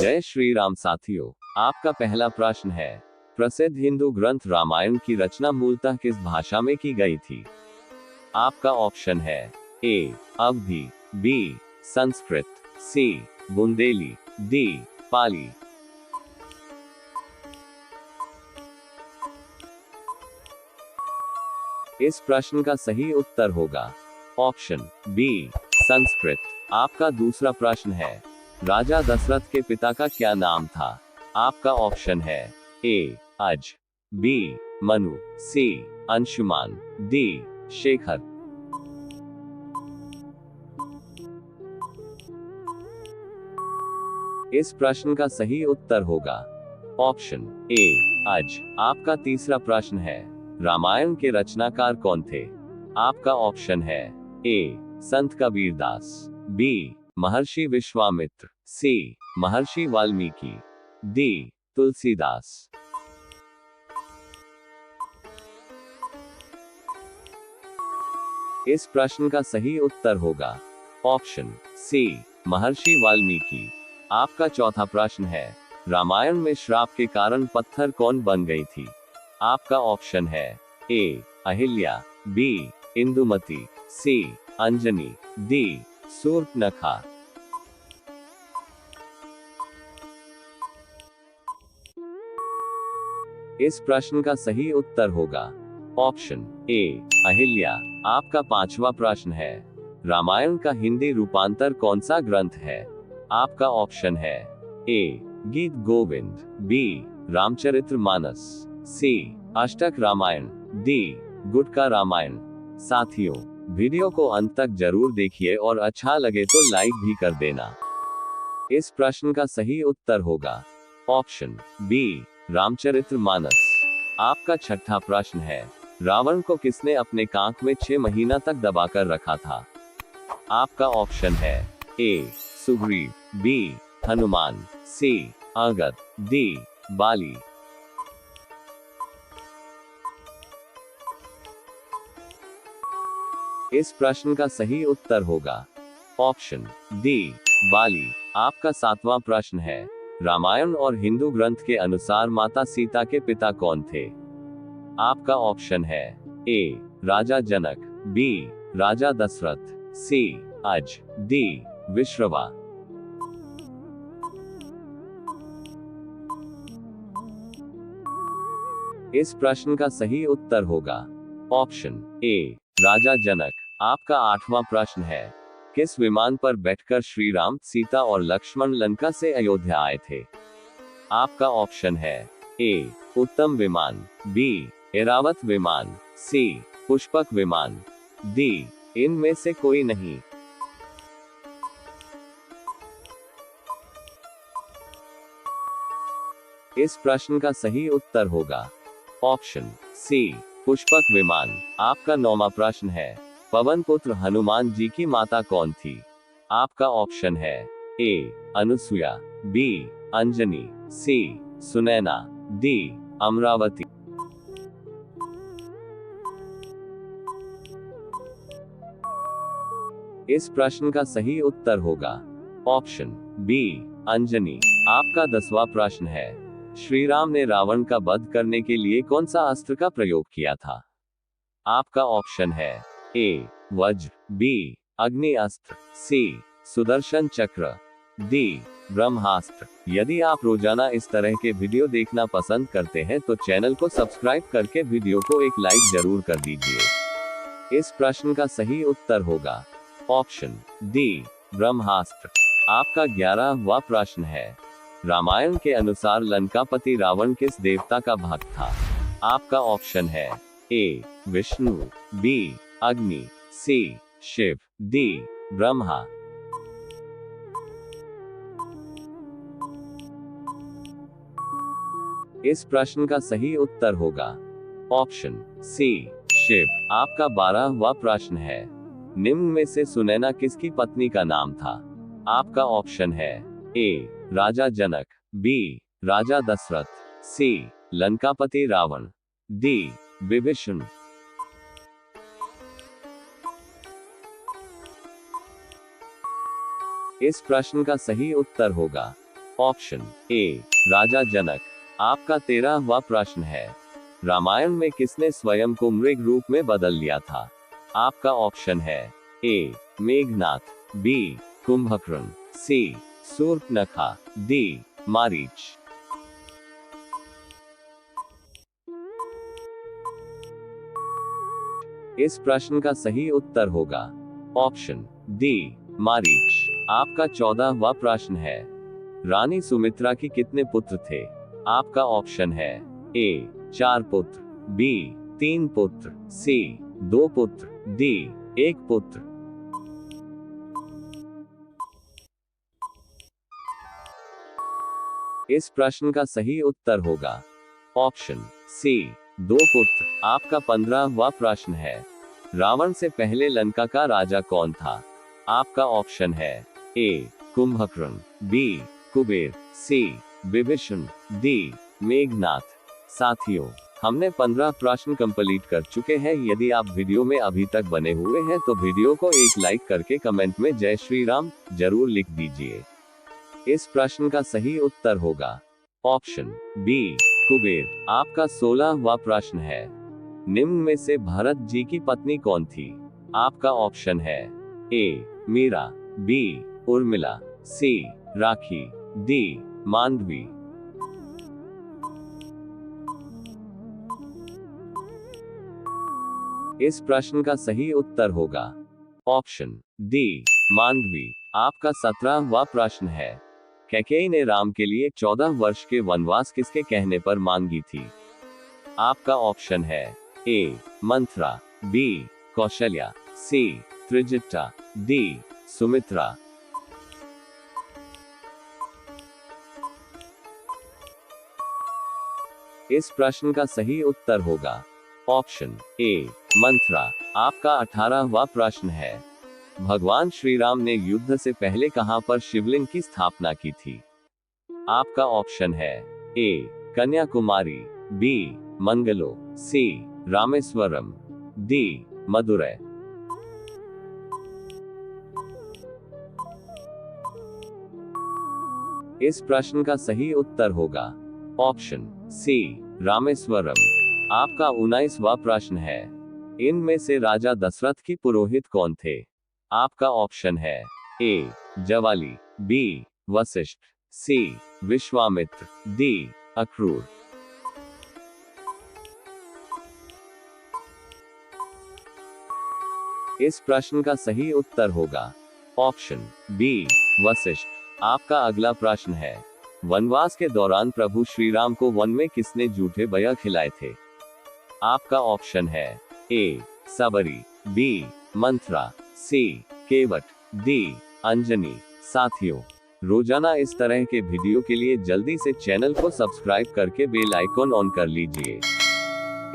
जय श्री राम साथियों, आपका पहला प्रश्न है, प्रसिद्ध हिंदू ग्रंथ रामायण की रचना मूलतः किस भाषा में की गई थी? आपका ऑप्शन है ए अवधी, बी संस्कृत, सी बुंदेली, डी पाली। इस प्रश्न का सही उत्तर होगा ऑप्शन बी संस्कृत। आपका दूसरा प्रश्न है, राजा दशरथ के पिता का क्या नाम था? आपका ऑप्शन है ए अज, बी मनु, सी अंशुमान, डी शेखर। इस प्रश्न का सही उत्तर होगा ऑप्शन ए अज। आपका तीसरा प्रश्न है, रामायण के रचनाकार कौन थे? आपका ऑप्शन है ए संत कबीरदास, बी महर्षि विश्वामित्र, सी महर्षि वाल्मीकि, डी तुलसीदास। इस प्रश्न का सही उत्तर होगा ऑप्शन सी महर्षि वाल्मीकि। आपका चौथा प्रश्न है, रामायण में श्राप के कारण पत्थर कौन बन गई थी? आपका ऑप्शन है ए अहिल्या, बी इंदुमती, सी अंजनी, डी सूर्पनखा। इस प्रश्न का सही उत्तर होगा ऑप्शन ए अहिल्या। आपका पांचवा प्रश्न है, रामायण का हिंदी रूपांतर कौन सा ग्रंथ है? आपका ऑप्शन है ए गीत गोविंद, बी रामचरितमानस, सी अष्टक रामायण, डी गुटका रामायण। साथियों, वीडियो को अंत तक जरूर देखिए और अच्छा लगे तो लाइक भी कर देना। इस प्रश्न का सही उत्तर होगा ऑप्शन बी रामचरितमानस। आपका छठा प्रश्न है, रावण को किसने अपने कांख में 6 महीना तक दबाकर रखा था? आपका ऑप्शन है ए सुग्रीव, बी हनुमान, सी अंगद, डी बाली। इस प्रश्न का सही उत्तर होगा ऑप्शन डी बाली। आपका सातवां प्रश्न है, रामायण और हिंदू ग्रंथ के अनुसार माता सीता के पिता कौन थे? आपका ऑप्शन है ए राजा जनक, बी राजा दशरथ, सी अज, डी विश्रवा। इस प्रश्न का सही उत्तर होगा ऑप्शन ए राजा जनक। आपका आठवां प्रश्न है, किस विमान पर बैठकर श्री राम, सीता और लक्ष्मण लंका से अयोध्या आए थे? आपका ऑप्शन है ए उत्तम विमान, बी ऐरावत विमान, सी पुष्पक विमान, डी इनमें से कोई नहीं। इस प्रश्न का सही उत्तर होगा ऑप्शन सी पुष्पक विमान। आपका नौवां प्रश्न है, पवन पुत्र हनुमान जी की माता कौन थी? आपका ऑप्शन है ए अनुसुया, बी अंजनी, सी सुनैना, डी अमरावती। इस प्रश्न का सही उत्तर होगा ऑप्शन बी अंजनी। आपका 10वां प्रश्न है, श्री राम ने रावण का वध करने के लिए कौन सा अस्त्र का प्रयोग किया था? आपका ऑप्शन है ए वज्र, बी अग्नि अस्त्र, सी सुदर्शन चक्र, डी ब्रह्मास्त्र। यदि आप रोजाना इस तरह के वीडियो देखना पसंद करते हैं तो चैनल को सब्सक्राइब करके वीडियो को एक लाइक जरूर कर दीजिए। इस प्रश्न का सही उत्तर होगा ऑप्शन डी ब्रह्मास्त्र। आपका 11वां प्रश्न है, रामायण के अनुसार लंकापति रावण किस देवता का भक्त था? आपका ऑप्शन है ए विष्णु, बी अग्नि, सी शिव, डी ब्रह्मा। इस प्रश्न का सही उत्तर होगा ऑप्शन सी शिव। आपका 12वां प्रश्न है, निम्न में से सुनैना किसकी पत्नी का नाम था? आपका ऑप्शन है ए राजा जनक, बी राजा दशरथ, सी लंकापति रावण, डी विभीषण। इस प्रश्न का सही उत्तर होगा ऑप्शन ए राजा जनक। आपका 13वां प्रश्न है, रामायण में किसने स्वयं को मृग रूप में बदल लिया था? आपका ऑप्शन है ए मेघनाथ, बी कुंभकर्ण, सी शूर्पणखा, डी मारीच। इस प्रश्न का सही उत्तर होगा ऑप्शन डी मारीच। आपका 14वां प्रश्न है, रानी सुमित्रा की कितने पुत्र थे? आपका ऑप्शन है ए 4 पुत्र, बी 3 पुत्र, सी 2 पुत्र, डी 1 पुत्र। इस प्रश्न का सही उत्तर होगा ऑप्शन सी 2 पुत्र। आपका 15वां प्रश्न है, रावण से पहले लंका का राजा कौन था? आपका ऑप्शन है ए कुंभकर्ण, बी कुबेर, सी विभीषण, डी मेघनाथ। साथियों, हमने 15 प्रश्न कंप्लीट कर चुके हैं। यदि आप वीडियो में अभी तक बने हुए हैं तो वीडियो को एक लाइक करके कमेंट में जय श्री राम जरूर लिख दीजिए। इस प्रश्न का सही उत्तर होगा ऑप्शन बी कुबेर। आपका 16वां प्रश्न है, निम्न में से भरत जी की पत्नी कौन थी? आपका ऑप्शन है ए मीरा, बी उर्मिला, सी राखी, डी मांडवी। इस प्रश्न का सही उत्तर होगा ऑप्शन डी मांडवी। आपका 17वां प्रश्न है, कैकेयी ने राम के लिए 14 वर्ष के वनवास किसके कहने पर मांगी थी? आपका ऑप्शन है ए मंथरा, बी कौशल्या, सी त्रिजटा, डी सुमित्रा। इस प्रश्न का सही उत्तर होगा ऑप्शन ए मंथरा। आपका 18वां प्रश्न है, भगवान श्री राम ने युद्ध से पहले कहां पर शिवलिंग की स्थापना की थी? आपका ऑप्शन है ए कन्याकुमारी, बी मंगलो, सी रामेश्वरम, डी मदुरै। इस प्रश्न का सही उत्तर होगा ऑप्शन सी रामेश्वरम। आपका 19वां प्रश्न है, इनमें से राजा दशरथ की पुरोहित कौन थे? आपका ऑप्शन है ए जवाली, बी वशिष्ठ, सी विश्वामित्र, डी अक्रूर। इस प्रश्न का सही उत्तर होगा ऑप्शन बी वशिष्ठ। आपका अगला प्रश्न है, वनवास के दौरान प्रभु श्री राम को वन में किसने जूठे बया खिलाए थे? आपका ऑप्शन है ए सबरी, बी मंथरा, सी केवट, डी अंजनी। साथियों, रोजाना इस तरह के वीडियो के लिए जल्दी से चैनल को सब्सक्राइब करके बेल आइकॉन ऑन कर लीजिए।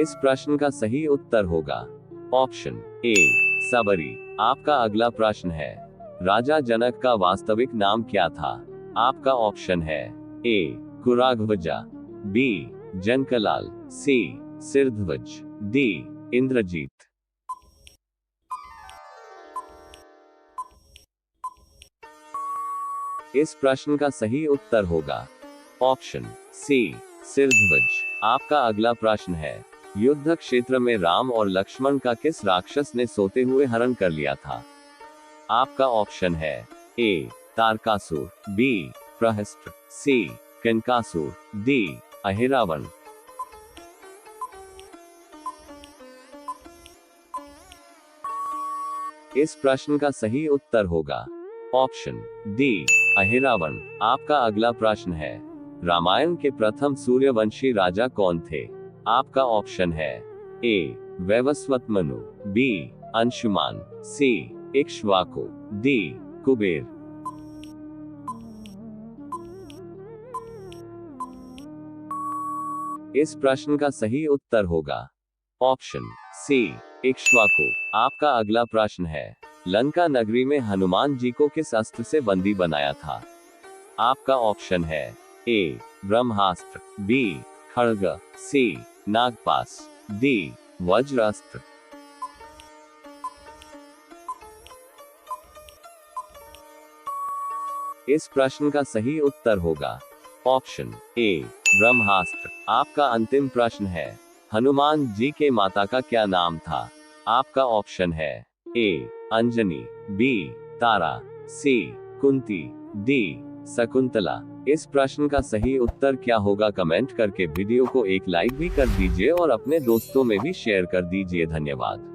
इस प्रश्न का सही उत्तर होगा ऑप्शन ए सबरी। आपका अगला प्रश्न है, राजा जनक का वास्तविक नाम क्या था? आपका ऑप्शन है ए कुराध्वजा, बी जनकलाल, सी सिरध्वज, डी इंद्रजीत। इस प्रश्न का सही उत्तर होगा ऑप्शन सी सिरध्वज। आपका अगला प्रश्न है, युद्ध क्षेत्र में राम और लक्ष्मण का किस राक्षस ने सोते हुए हरण कर लिया था? आपका ऑप्शन है ए तारकासुर, बी प्रहस्त्र, सी कनकासुर, डी अहिरावण। इस प्रश्न का सही उत्तर होगा ऑप्शन डी अहिरावण। आपका अगला प्रश्न है, रामायण के प्रथम सूर्यवंशी राजा कौन थे? आपका ऑप्शन है ए वैवस्वत मनु, बी अंशुमान, सी इक्ष्वाकु, डी कुबेर। इस प्रश्न का सही उत्तर होगा ऑप्शन सी इक्ष्वाकु। आपका अगला प्रश्न है, लंका नगरी में हनुमान जी को किस अस्त्र से बंदी बनाया था? आपका ऑप्शन है ए ब्रह्मास्त्र, बी खड्ग, सी नागपाश, डी वज्रास्त्र। इस प्रश्न का सही उत्तर होगा ऑप्शन ए ब्रह्मास्त्र। आपका अंतिम प्रश्न है, हनुमान जी के माता का क्या नाम था? आपका ऑप्शन है ए अंजनी, बी तारा, सी कुंती, डी शकुंतला। इस प्रश्न का सही उत्तर क्या होगा? कमेंट करके वीडियो को एक लाइक भी कर दीजिए और अपने दोस्तों में भी शेयर कर दीजिए। धन्यवाद।